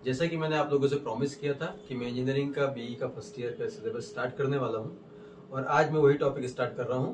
जैसा कि मैंने आप लोगों से प्रॉमिस किया था कि मैं इंजीनियरिंग का बीई का फर्स्ट ईयर का सिलेबस स्टार्ट करने वाला हूं और आज मैं वही टॉपिक स्टार्ट कर रहा हूं।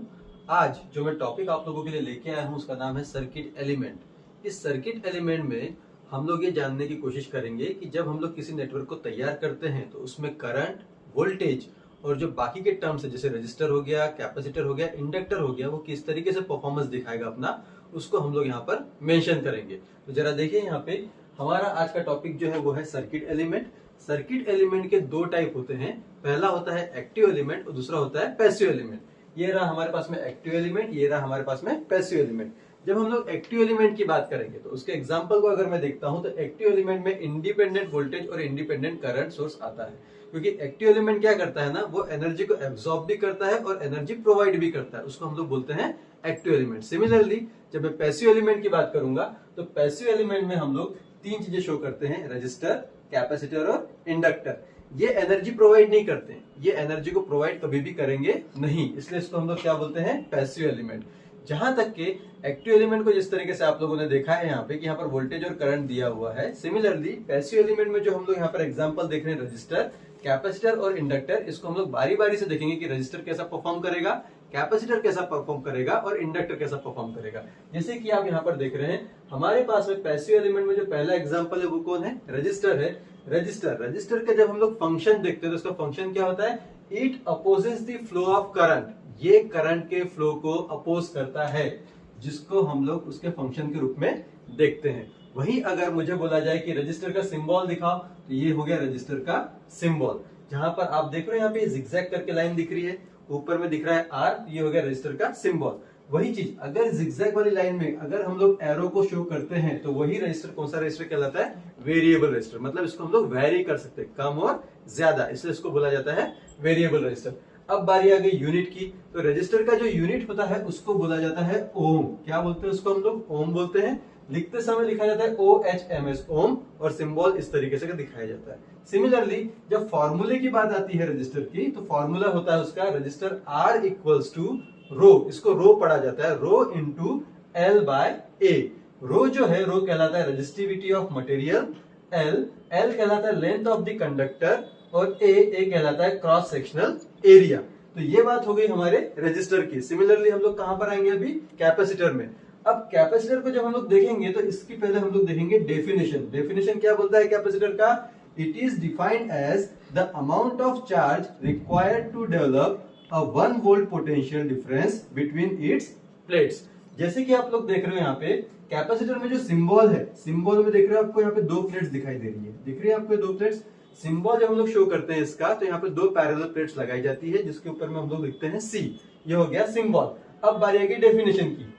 आज जो मैं टॉपिक आप लोगों के लिए लेके आया हूं उसका नाम है सर्किट एलिमेंट। इस सर्किट एलिमेंट में हम लोग ये जानने की कोशिश करेंगे कि जब हम लोग किसी नेटवर्क को तैयार करते हैं तो उसमें करंट, वोल्टेज और जो बाकी के टर्म्स है जैसे रजिस्टर हो गया, कैपेसिटर हो गया, इंडक्टर हो गया, वो किस तरीके से परफॉर्मेंस दिखाएगा अपना, उसको हम लोग यहाँ पर मेंशन करेंगे। तो जरा देखिए यहाँ पे हमारा आज का टॉपिक जो है वो है सर्किट एलिमेंट। सर्किट एलिमेंट के दो टाइप होते हैं, पहला होता है एक्टिव एलिमेंट और दूसरा होता है पैसिव एलिमेंट। ये रहा हमारे पास में एक्टिव एलिमेंट, ये रहा हमारे पास में पैसिव एलिमेंट। जब हम लोग एक्टिव एलिमेंट की बात करेंगे तो उसके एग्जांपल को अगर मैं देखता हूं तो एक्टिव एलिमेंट में इंडिपेंडेंट वोल्टेज और इंडिपेंडेंट करंट सोर्स आता है, क्योंकि एक्टिव एलिमेंट क्या करता है ना, वो एनर्जी को एब्सॉर्ब भी करता है और एनर्जी प्रोवाइड भी करता है, उसको हम लोग बोलते हैं एक्टिव एलिमेंट। सिमिलरली जब मैं पैसिव एलिमेंट की बात करूंगा तो पैसिव एलिमेंट में हम लोग तीन चीजें शो करते हैं, रजिस्टर, कैपेसिटर और इंडक्टर। ये एनर्जी प्रोवाइड नहीं करते हैं, ये एनर्जी को प्रोवाइड कभी भी करेंगे नहीं, इसलिए इसको हम लोग क्या बोलते हैं, पैसिव एलिमेंट। जहां तक के एक्टिव एलिमेंट को जिस तरीके से आप लोगों ने देखा है यहाँ पे कि यहाँ पर वोल्टेज और करंट दिया हुआ है, सिमिलरली पैसिव एलिमेंट में जो हम लोग यहाँ पर एग्जांपल देख रहे हैं रजिस्टर, कैपेसिटर और इंडक्टर, इसको हम लोग बारी बारी से देखेंगे कि रजिस्टर कैसा परफॉर्म करेगा, कैपेसिटर कैसा परफॉर्म करेगा और इंडक्टर कैसा परफॉर्म करेगा। जैसे कि आप यहाँ पर देख रहे हैं हमारे पास में पैसिव एलिमेंट में जो पहला एग्जांपल है वो कौन है, रजिस्टर है। रजिस्टर का जब हम लोग फंक्शन देखते हैं तो उसका फंक्शन क्या होता है, it opposes the flow of current. ये करंट के फ्लो को अपोज करता है, जिसको हम लोग उसके फंक्शन के रूप में देखते हैं। वहीं अगर मुझे बोला जाए कि रजिस्टर का सिंबल दिखाओ तो ये हो गया रजिस्टर का सिंबल। जहां पर आप देख रहे हो यहाँ पे जिगजैग करके लाइन दिख रही है, ऊपर में दिख रहा है आर, ये हो गया रजिस्टर का सिंबल। वही चीज अगर जिगजैग वाली लाइन में अगर हम लोग एरो को शो करते हैं तो वही रजिस्टर कौन सा रजिस्टर कहलाता है, वेरिएबल रजिस्टर। मतलब इसको हम लोग वेरी कर सकते हैं, कम और ज्यादा, इसलिए इसको बोला जाता है वेरिएबल रजिस्टर। अब बारी आ गई यूनिट की, तो रजिस्टर का जो यूनिट होता है उसको बोला जाता है ओम। क्या बोलते हैं उसको, हम लोग ओम बोलते हैं। लिखते समय लिखा जाता है OHMS, ओम, और सिंबल इस तरीके से दिखाया जाता है। सिमिलरली जब फॉर्मूले की बात आती है रजिस्टर की, तो फॉर्मूला होता है उसका रजिस्टर R इक्वल्स टू रो, इसको रो पढ़ा जाता है, rho into L bye A। रो जो है, रो कहलाता है रजिस्टिविटी ऑफ मटेरियल, L कहलाता है लेंथ ऑफ द कंडक्टर और A कहलाता है क्रॉस सेक्शनल एरिया। तो ये बात हो गई हमारे रजिस्टर की। सिमिलरली हम लोग कहां पर आएंगे अभी, कैपेसिटर में। अब कैपेसिटर को जब हम लोग देखेंगे तो इसकी पहले हम लोग देखेंगे डेफिनेशन। डेफिनेशन क्या बोलता है कैपेसिटर का, it is defined as the amount of charge required to develop a 1 volt potential difference between its plates. जैसे कि आप लोग देख रहे हो यहाँ पे कैपेसिटर में जो सिंबल है, सिंबल में देख रहे हो आपको यहाँ पे दो प्लेट्स दिखाई दे रही है, दिख रही है आपको दो प्लेट्स। सिंबल जब हम लोग शो करते हैं इसका तो यहाँ पे दो पैरेलल प्लेट्स लगाई जाती है जिसके ऊपर में हम लोग लिखते हैं C। ये हो गया सिंबल। अब बारी आ गई डेफिनेशन की।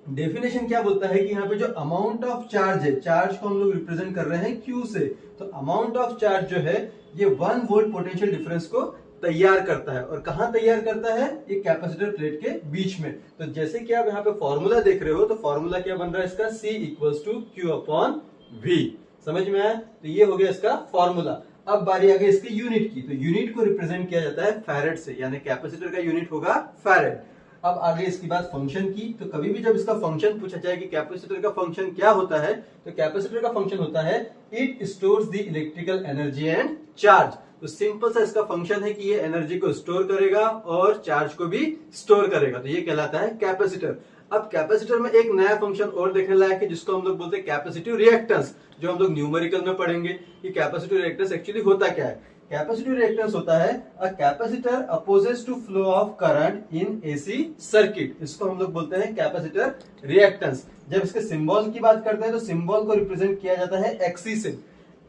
डेफिनेशन क्या बोलता है कि यहाँ पे जो अमाउंट ऑफ चार्ज है, चार्ज को हम लोग रिप्रेजेंट कर रहे हैं Q से, तो अमाउंट ऑफ चार्ज जो है ये 1 वोल्ट पोटेंशियल डिफरेंस को तैयार करता है। और कहां तैयार करता है, ये कैपेसिटर प्लेट के बीच में। तो जैसे कि आप यहाँ पे फॉर्मूला देख रहे हो तो फॉर्मूला क्या बन रहा है इसका, C equals to Q upon V। समझ में आया, तो ये हो गया इसका फॉर्मूला। अब बारी आ गई इसकी यूनिट की, तो यूनिट को रिप्रेजेंट किया जाता है फैरेड से, यानी कैपेसिटर का यूनिट होगा फैरेड। अब आगे इसकी बात फंक्शन की, तो कभी भी जब इसका फंक्शन पूछा जाए कि कैपेसिटर का फंक्शन क्या होता है, तो कैपेसिटर का फंक्शन होता है it stores the electrical energy and charge. तो सिंपल सा इसका फंक्शन है कि ये एनर्जी को स्टोर करेगा और चार्ज को भी स्टोर करेगा, तो ये कहलाता है कैपेसिटर। अब कैपेसिटर में एक नया फंक्शन और देखने लायक है जिसको हम लोग बोलते हैं कैपेसिटिव रिएक्टेंस, जो हम लोग न्यूमेरिकल में पढ़ेंगे कि कैपेसिटिव रिएक्टेंस एक्चुअली होता क्या है। कैपेसिटिव रिएक्टेंस होता है a capacitor opposes to flow of current in AC circuit, इसको हम लोग बोलते हैं कैपेसिटर रिएक्टेंस। जब इसके सिंबल की बात करते हैं तो सिंबल को रिप्रेजेंट किया जाता है XC से,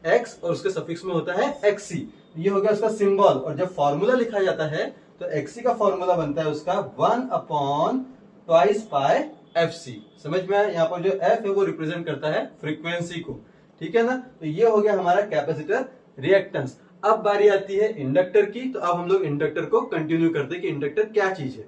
X और उसके सफिक्स में होता है XC, ये हो गया उसका सिंबल। और जब फॉर्मूला लिखा जाता है तो XC का फॉर्मूला बनता है उसका 1 अपॉन ट्वाइस पाई FC। समझ में आया, यहाँ पर जो F है वो रिप्रेजेंट करता है फ्रीक्वेंसी को, ठीक है ना। तो ये हो गया हमारा कैपेसिटर रिएक्टेंस। अब बारी आती है इंडक्टर की, तो अब हम लोग इंडक्टर को कंटिन्यू करते हैं कि इंडक्टर क्या चीज है।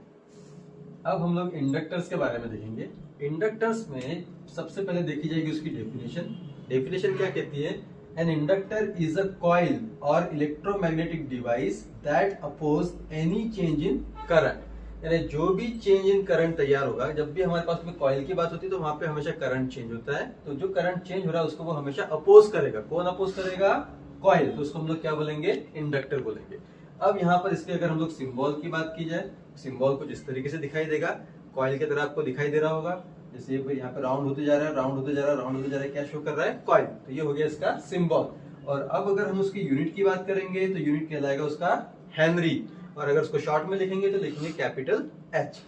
अब हम लोग इंडक्टर्स के बारे में देखेंगे। इंडक्टर्स में सबसे पहले देखी जाएगी उसकी डेफिनेशन। डेफिनेशन क्या कहती है, an inductor is a coil or electromagnetic device that oppose any change in current. यानी जो भी चेंज इन करंट तैयार होगा, जब भी हमारे पास में कॉइल की बात होती है तो वहां पे हमेशा करंट चेंज होता है। तो जो करंट चेंज हो रहा है उसको वो हमेशा अपोज करेगा। कौन अपोज करेगा? कॉइल। तो उसको हम लोग क्या बोलेंगे? इंडक्टर बोलेंगे। अब यहाँ पर इसके अगर हम लोग सिंबल की बात की जाए, सिंबल कुछ इस तरीके से दिखाई देगा, कॉइल की तरह आपको दिखाई दे रहा होगा। जैसे यहाँ पे राउंड होते जा रहा है, राउंड होते जा रहा है, राउंड होते जा रहा है, क्या शो कर रहा है? कॉइल। तो ये हो गया इसका सिंबल। और अब अगर हम उसकी यूनिट की बात करेंगे तो यूनिट कहलाएगा उसका हेनरी, और अगर उसको शॉर्ट में लिखेंगे तो लिखेंगे कैपिटल एच।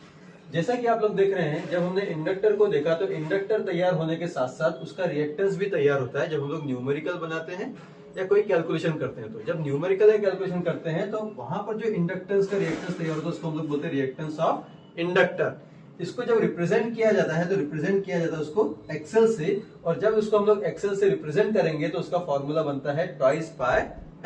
जैसा कि आप लोग देख रहे हैं, जब हमने इंडक्टर को देखा तो इंडक्टर तैयार होने के साथ साथ उसका रिएक्टेंस भी तैयार होता है। जब हम लोग न्यूमेरिकल बनाते हैं या कोई कैलकुलेशन करते हैं, तो जब न्यूमेरिकल या कैलकुलेशन करते हैं तो वहां पर जो इंडक्टेंस का रिएक्टेंस तैयार होता है उसको हम लोग बोलते हैं रिएक्टेंस ऑफ इंडक्टर। इसको जब रिप्रेजेंट किया जाता है तो रिप्रेजेंट किया जाता है उसको एक्सेल से, और जब इसको हम लोग एक्सेल से रिप्रेजेंट करेंगे तो उसका फॉर्मूला बनता है ट्वाइस पाई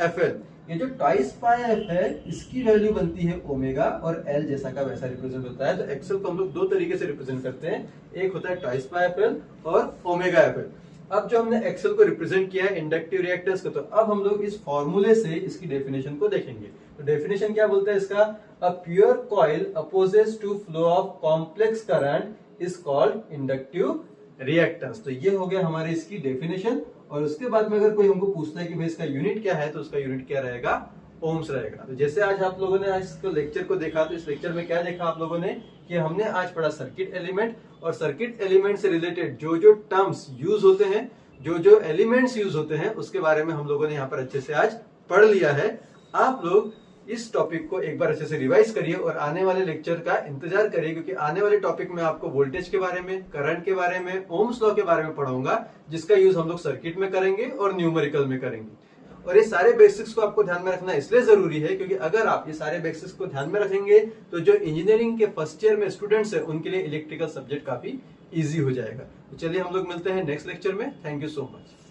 एफ एल। ये जो ट्वाइस पाई एफ है इसकी वैल्यू बनती है ओमेगा, और एल जैसा का वैसा रिप्रेजेंट होता है। तो एक्सेल को हम लोग दो तरीके से रिप्रेजेंट करते हैं, एक होता है ट्वाइस पाई एफ एल और ओमेगा एफ एल। अब जो हमने एक्सेल को रिप्रेजेंट किया है इंडक्टिव रिएक्टेंस को, तो अब हम लोग इस फॉर्मूले से इसकी डेफिनेशन को देखेंगे। तो डेफिनेशन क्या बोलता है इसका? A pure coil opposes to flow of complex current is called inductive reactance. तो ये हो गया हमारी इसकी डेफिनेशन। और उसके बाद में अगर कोई हमको पूछता है कि भाई इसका यूनिट क्या है, तो उसका यूनिट क्या रहेगा? ओम्स रहेगा। तो जैसे आज आप लोगों ने आज इसको लेक्चर को देखा, तो इस लेक्चर में क्या देखा आप लोगों ने कि हमने आज पढ़ा सर्किट एलिमेंट, और सर्किट एलिमेंट से रिलेटेड जो जो टर्म्स यूज होते हैं, जो जो एलिमेंट्स यूज होते हैं, उसके बारे में हम लोगों ने यहाँ पर अच्छे से आज पढ़ लिया है। आप लोग इस टॉपिक को एक बार अच्छे से रिवाइज करिए और आने वाले लेक्चर का इंतजार करिए, क्योंकि आने वाले टॉपिक में आपको वोल्टेज के बारे में, करंट के बारे में, ओम्स लॉ के बारे में पढ़ाऊंगा, जिसका यूज हम लोग सर्किट में करेंगे और न्यूमेरिकल में करेंगे। और ये सारे बेसिक्स को आपको ध्यान में रखना इसलिए जरूरी है क्योंकि अगर आप ये सारे बेसिक्स को ध्यान में रखेंगे तो जो इंजीनियरिंग के फर्स्ट ईयर में स्टूडेंट्स हैं उनके लिए इलेक्ट्रिकल सब्जेक्ट काफी इजी हो जाएगा। तो चलिए हम लोग मिलते हैं नेक्स्ट लेक्चर में। Thank you so much.